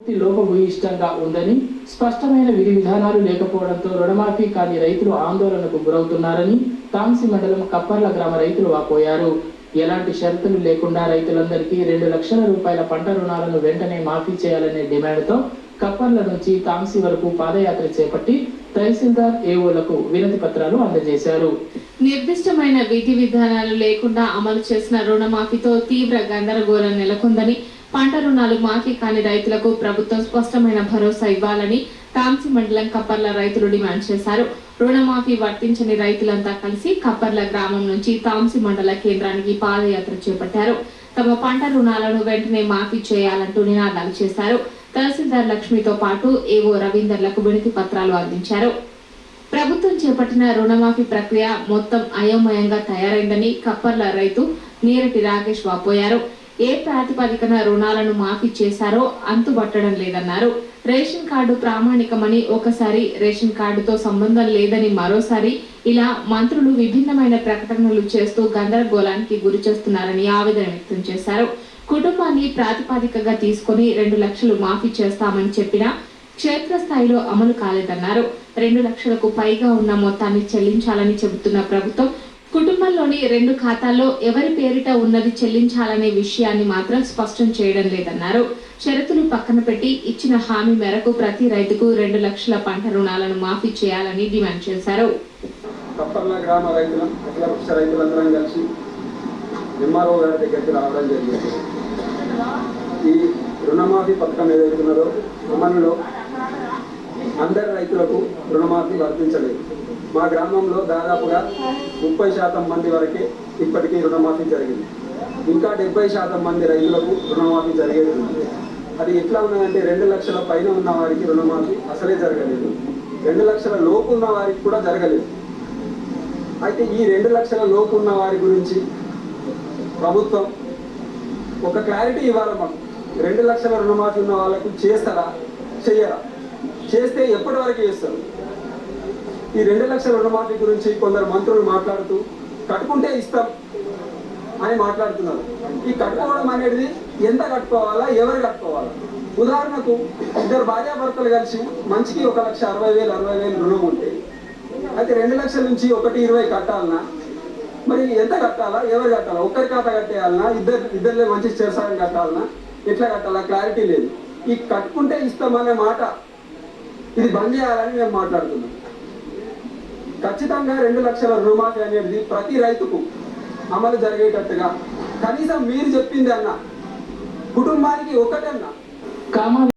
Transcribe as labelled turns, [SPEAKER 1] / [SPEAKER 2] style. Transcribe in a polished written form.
[SPEAKER 1] లోపభూయిష్టంగా ఉందని, స్పష్టమైన విధి విధానాలు లేకపోవడంతో రుణమాఫీ కాని రైతులు ఆందోళనకు గురవుతున్నారని తాంసి మండలం కప్పర్ల గ్రామ రైతులు వాపోయారు. ఎలాంటి షరతులు లేకుండా రైతులందరికీ 2 లక్షల రూపాయల పంట రుణాలను వెంటనే మాఫీ చేయాలనే డిమాండ్తో కప్పర్ల నుంచి తాంసి వరకు పాదయాత్ర చేపట్టి తహసీల్దార్ ఏఓలకు వినతి పత్రాలు అందజేశారు.
[SPEAKER 2] నిర్దిష్టమైన విధి విధానాలు లేకుండా అమలు చేసిన రుణమాఫీతో తీవ్ర గందరగోళం నెలకొందని, పంట రుణాలు మాఫీ కాని రైతులకు ప్రభుత్వం స్పష్టమైన భరోసా ఇవ్వాలని తాంసి మండలం కప్పర్ల రైతులు డిమాండ్ చేశారు. రుణమాఫీ వర్తించని రైతులంతా కలిసి కప్పర్ల గ్రామం నుంచి తాంసి మండల కేంద్రానికి పాదయాత్ర చేపట్టారు. తమ పంట రుణాలను వెంటనే మాఫీ చేయాలంటూ నినాదాలు చేశారు. తహసీల్దార్ లక్ష్మితో పాటు ఏవో రవీందర్లకు వినతి పత్రాలు అందించారు. ప్రభుత్వం చేపట్టిన రుణమాఫీ ప్రక్రియ మొత్తం అయోమయంగా తయారైందని కప్పర్ల రైతు నీరటి రాకేష్ వాపోయారు. ఏ ప్రాతిపదికన రుణాలను మాఫీ చేశారో అంతుబట్టడం లేదన్నారు. రేషన్ కార్డు ప్రామాణికమని ఒకసారి, రేషన్ కార్డుతో సంబంధం లేదని మరోసారి, ఇలా మంత్రులు విభిన్నమైన ప్రకటనలు చేస్తూ గందరగోళానికి గురి చేస్తున్నారని ఆవేదన వ్యక్తం చేశారు. కుటుంబాన్ని ప్రాతిపదికగా తీసుకుని 2 లక్షలు మాఫీ చేస్తామని చెప్పినా క్షేత్రస్థాయిలో అమలు కాలేదన్నారు. 2 లక్షలకు పైగా ఉన్న మొత్తాన్ని చెల్లించాలని చెబుతున్న ప్రభుత్వం కుటుంబంలోని 2 ఖాతాల్లో ఎవరి పేరిట ఉన్నది చెల్లించాలనే విషయాన్ని మాత్రం స్పష్టం చేయడం లేదన్నారు. షరతులు పక్కన పెట్టి ఇచ్చిన హామీ మేరకు ప్రతి రైతుకు 2 లక్షల పంట రుణాలను మాఫీ చేయాలని డిమాండ్ చేశారు.
[SPEAKER 3] కప్పర్ల గ్రామ రైతులందరం కలిసి ఎంఆర్ఓ గారి దగ్గరికి రావడం జరిగింది. ఈ రుణమాఫీ పథకం ఏదైతున్నదో అమలులో అందరి రైతులకు రుణమాఫీ వర్తించలేదు. మా గ్రామంలో దాదాపుగా 30% మంది వరకే ఇప్పటికీ రుణమాఫీ జరిగింది. ఇంకా 70% మంది రైతులకు రుణమాఫీ జరిగేది ఉంది. అది ఎట్లా ఉన్నదంటే 2 లక్షల పైన ఉన్న వారికి రుణమాఫీ అసలే జరగలేదు, 2 లక్షల లోపు ఉన్న వారికి కూడా జరగలేదు. అయితే ఈ 2 లక్షల లోపు ఉన్న వారి గురించి ప్రభుత్వం ఒక క్లారిటీ ఇవ్వాలి. మాకు 2 లక్షల రుణమాఫీ ఉన్న వాళ్ళకు చేస్తారా, చెయ్యరా, చేస్తే ఎప్పటి వరకు చేస్తారు? ఈ 2 లక్షల రుణమాఫీ గురించి కొందరు మంత్రులు మాట్లాడుతూ కట్టుకుంటే ఇస్తాం అని మాట్లాడుతున్నారు. ఈ కట్టుకోవడం అనేది ఎంత కట్టుకోవాలా, ఎవరు కట్టుకోవాలా? ఉదాహరణకు 2 భార్యాభర్తలు కలిసి మంచికి 1,60,000 రుణం ఉంటే అయితే 2 లక్షల నుంచి 1,20,000 కట్టాలన్నా, మరి ఎంత కట్టాలా, ఎవరు కట్టాలా? ఒక్కరి ఖాతా కట్టేయాలన్నా, ఇద్దరిలో మంచి చేస్తారని కట్టాలన్నా, ఎట్లా కట్టాలా క్లారిటీ లేదు. ఈ కట్టుకుంటే ఇస్తామనే మాట ఇది బంద్ చేయాలని మేము మాట్లాడుతున్నాం. ఖచ్చితంగా 2 లక్షల రుణమాఫీ అనేది ప్రతి రైతుకు అమలు జరిగేటట్టుగా కనీసం మీరు చెప్పింది అన్న కుటుంబానికి ఒకటన్నా